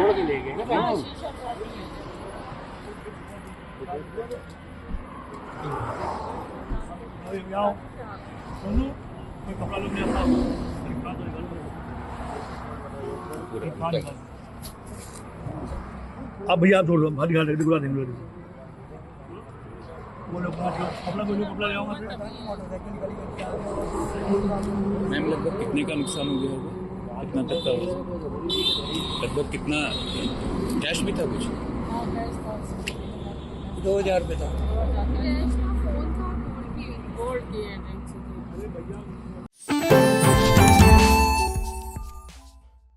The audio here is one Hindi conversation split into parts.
तोड़ के ले गए ना। अब भैया आप छोड़ लो, भारी हाल बुला देंगे वो लोग कपड़ा ले आऊंगा। मैम लगभग कितने का नुकसान हो गया होगा, कितना तक का लगभग, कितना कैश भी था कुछ? 2000 रुपये था।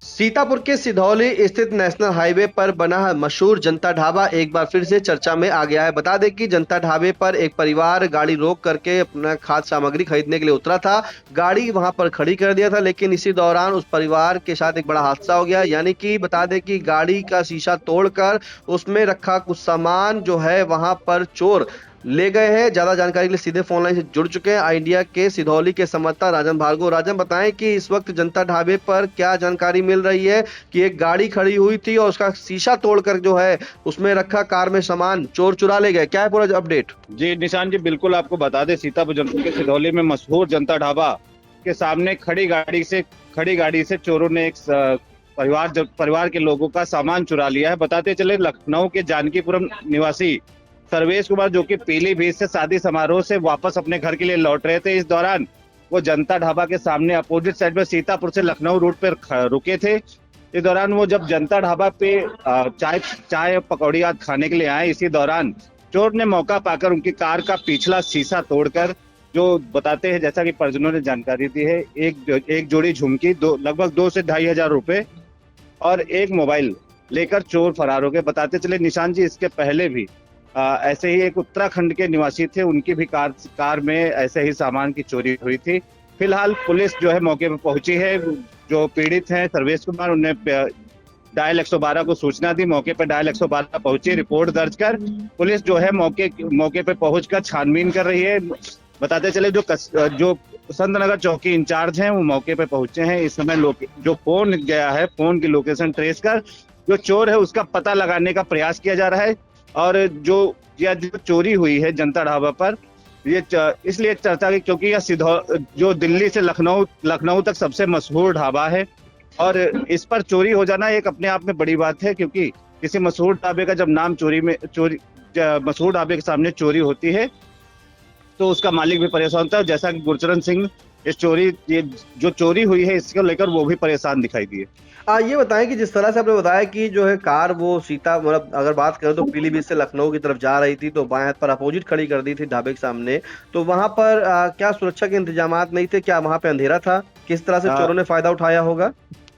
सीतापुर के सिधौली स्थित नेशनल हाईवे पर बना मशहूर जनता ढाबा एक बार फिर से चर्चा में आ गया है। बता दें कि जनता ढाबे पर एक परिवार गाड़ी रोक करके अपना खाद्य सामग्री खरीदने के लिए उतरा था। गाड़ी वहां पर खड़ी कर दिया था, लेकिन इसी दौरान उस परिवार के साथ एक बड़ा हादसा हो गया। यानी कि बता दें कि गाड़ी का शीशा तोड़कर उसमें रखा कुछ सामान जो है वहां पर चोर ले गए हैं। ज्यादा जानकारी के लिए सीधे फोन लाइन से जुड़ चुके हैं आइडिया के सिधौली के संवाददाता राजन भार्गव। राजन, बताएं कि इस वक्त जनता ढाबे पर क्या जानकारी मिल रही है कि एक गाड़ी खड़ी हुई थी और उसका शीशा तोड़कर जो है उसमें रखा कार में सामान चोर चुरा ले गए, क्या है पूरा अपडेट? जी निशान जी, बिल्कुल आपको बता दें, सीतापुर जनपद के सिधौली में मशहूर जनता ढाबा के सामने खड़ी गाड़ी से चोरों ने एक परिवार के लोगों का सामान चुरा लिया है। बताते चले, लखनऊ के जानकीपुरम निवासी सर्वेश कुमार, जो कि पीलीभीत से शादी समारोह से वापस अपने घर के लिए लौट रहे थे। इस दौरान वो जनता ढाबा के सामने अपोजिट साइड में सीतापुर से लखनऊ रूट पर रुके थे। इस दौरान वो जब जनता ढाबा पे चाय पकौड़ी आदि खाने के लिए आए, इसी दौरान चोर ने मौका पाकर उनकी कार का पिछला शीशा तोड़कर, जो बताते हैं जैसा कि परिजनों ने जानकारी दी है, एक जोड़ी झुमकी, लगभग 2 से 2.5 हजार रुपए और एक मोबाइल लेकर चोर फरार हो गए। बताते चले निशान जी, इसके पहले भी ऐसे ही एक उत्तराखंड के निवासी थे, उनकी भी कार में ऐसे ही सामान की चोरी हुई थी। फिलहाल पुलिस जो है मौके पर पहुंची है। जो पीड़ित हैं सर्वेश कुमार, उन्हें डायल 112 को सूचना दी। मौके पर डायल 112 पहुंची, रिपोर्ट दर्ज कर पुलिस जो है मौके पे पहुंचकर छानबीन कर रही है। बताते चले, जो संत नगर चौकी इंचार्ज हैं वो मौके पे पहुंचे हैं। इस समय जो फोन गया है, फोन की लोकेशन ट्रेस कर जो चोर है उसका पता लगाने का प्रयास किया जा रहा है। और जो चोरी हुई है जनता ढाबा पर, ये इसलिए चर्चा की क्योंकि यह जो दिल्ली से लखनऊ तक सबसे मशहूर ढाबा है और इस पर चोरी हो जाना एक अपने आप में बड़ी बात है, क्योंकि किसी मशहूर ढाबे का जब नाम मशहूर ढाबे के सामने चोरी होती है तो उसका मालिक भी परेशान होता है। जैसा कि गुरचरण सिंह ये जो चोरी हुई है इसको लेकर वो भी परेशान दिखाई दिए। ये बताएं कि जिस तरह से आपने बताया कि जो है कार वो मतलब अगर बात करें तो पीलीभीत से लखनऊ की तरफ जा रही थी, तो बाएं हाथ पर अपोजिट खड़ी कर दी थी ढाबे के सामने, तो वहां पर क्या सुरक्षा के इंतजामात नहीं थे? क्या वहां पे अंधेरा था? किस तरह से चोरों ने फायदा उठाया होगा?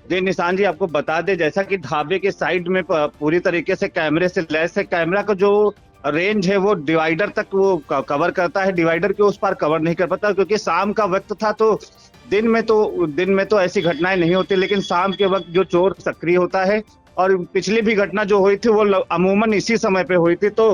जी निशान जी, आपको बता दें, जैसा कि ढाबे के साइड में पूरी तरीके से कैमरे से लैस है। कैमरा का जो रेंज है वो डिवाइडर तक वो कवर करता है, डिवाइडर के उस पार कवर नहीं कर पाता, क्योंकि शाम का वक्त था। तो दिन में तो ऐसी घटनाएं नहीं होती, लेकिन शाम के वक्त जो चोर सक्रिय होता है, और पिछली भी घटना जो हुई थी वो अमूमन इसी समय पे हुई थी। तो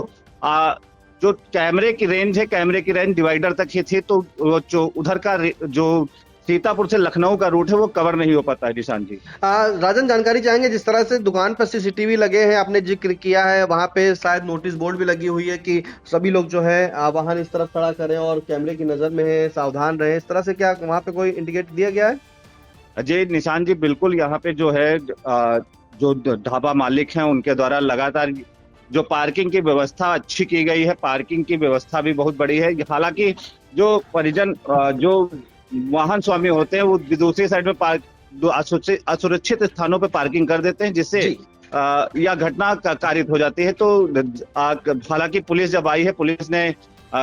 जो कैमरे की रेंज डिवाइडर तक ही थी, तो वो उधर का जो सीतापुर से लखनऊ का रूट है वो कवर नहीं हो पाता है। निशान जी, राजन, जानकारी चाहेंगे, जिस तरह से दुकान पर सीसीटीवी लगे हैं, आपने जिक्र किया है, वहां पे शायद नोटिस बोर्ड भी लगी हुई है कि सभी लोग जो है वाहन इस तरफ खड़ा करें और कैमरे की नजर में है, सावधान रहे, इस तरह से क्या वहां पे कोई इंडिकेट दिया गया है? जी निशान जी, बिल्कुल, यहाँ पे जो है जो ढाबा मालिक हैं उनके द्वारा लगातार जो पार्किंग की व्यवस्था अच्छी की गई है, पार्किंग की व्यवस्था भी बहुत बड़ी है। हालांकि जो परिजन जो वाहन स्वामी होते हैं वो दूसरी साइड में असुरक्षित स्थानों पर पार्किंग कर देते हैं, जिससे यह घटना कारित हो जाती है। तो हालांकि पुलिस जब आई है, पुलिस ने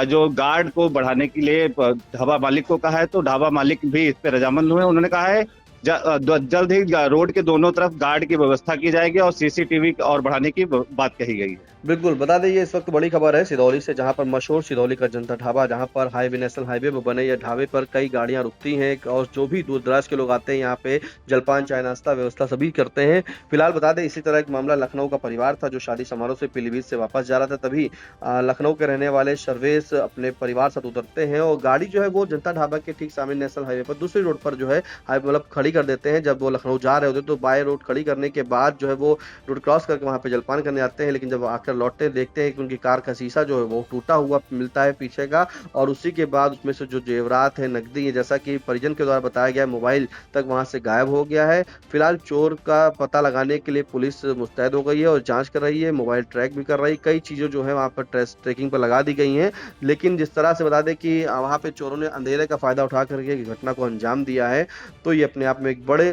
जो गार्ड को बढ़ाने के लिए ढाबा मालिक को कहा है, तो ढाबा मालिक भी इस पे रजामंद हुए। उन्होंने कहा है जल्द ही रोड के दोनों तरफ गार्ड की व्यवस्था की जाएगी और सीसीटीवी और बढ़ाने की बात कही गई है। बिल्कुल, बता दें ये इस वक्त बड़ी खबर है सिधौली से, जहां पर मशहूर सिधौली का जनता ढाबा, जहां पर नेशनल हाईवे पर बने यह ढाबे पर कई गाड़ियां रुकती हैं और जो भी दूर दराज के लोग आते हैं यहाँ पे जलपान, चाय, नाश्ता व्यवस्था सभी करते हैं। फिलहाल बता दें इसी तरह एक मामला लखनऊ का परिवार था जो शादी समारोह से पीलीभीत से वापस जा रहा था, तभी लखनऊ के रहने वाले सर्वेश अपने परिवार साथ उतरते हैं और गाड़ी जो है वो जनता ढाबा के ठीक सामने नेशनल हाईवे पर दूसरी रोड पर जो है मतलब खड़ी खड़ी कर देते हैं। जब वो लखनऊ जा रहे होते तो बाय रोड खड़ी करने के बाद जो है वो रोड क्रॉस करके वहाँ पे जलपान करने आते हैं, लेकिन जब आकर लौटते देखते हैं कि उनकी कार का शीशा जो है वो टूटा हुआ मिलता है पीछे का, और उसी के बाद उसमें से जो जेवरात है, नकदी है, जैसा कि परिजन के द्वारा बताया गया, मोबाइल तक वहां से गायब हो गया है। फिलहाल चोर का पता लगाने के लिए पुलिस मुस्तैद हो गई है और जांच कर रही है, मोबाइल ट्रैक भी कर रही है, कई चीजें जो है वहां पर ट्रैकिंग पर लगा दी गई हैं। लेकिन जिस तरह से बता दें कि वहां पे चोरों ने अंधेरे का फायदा उठा करके घटना को अंजाम दिया है, तो ये अपने आप में एक बड़े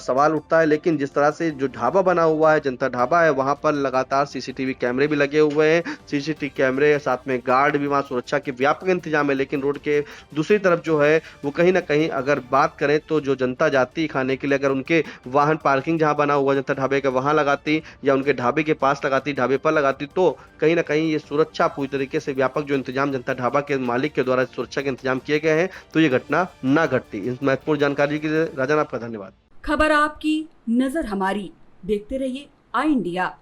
सवाल उठता है। लेकिन जिस तरह से जो ढाबा बना हुआ है, जनता ढाबा है, वहां पर लगातार सीसीटीवी कैमरे भी लगे हुए हैं, सीसीटीवी कैमरे साथ में गार्ड भी, वहां सुरक्षा के व्यापक इंतजाम है। लेकिन रोड के दूसरी तरफ जो है वो कहीं ना कहीं अगर बात करें तो जो जनता जाती है खाने के लिए, अगर उनके वाहन पार्किंग जहां बना हुआ जनता ढाबे का वहां लगाती या उनके ढाबे के पास लगाती, ढाबे पर लगाती, तो कहीं ना कहीं ये सुरक्षा पूरी तरीके से व्यापक जो इंतजाम जनता ढाबा के मालिक के द्वारा सुरक्षा के इंतजाम किए गए हैं, तो ये घटना ना घटती। इस महत्वपूर्ण जानकारी के लिए राजन आपका धन्यवाद। खबर आपकी, नजर हमारी, देखते रहिए आई इंडिया।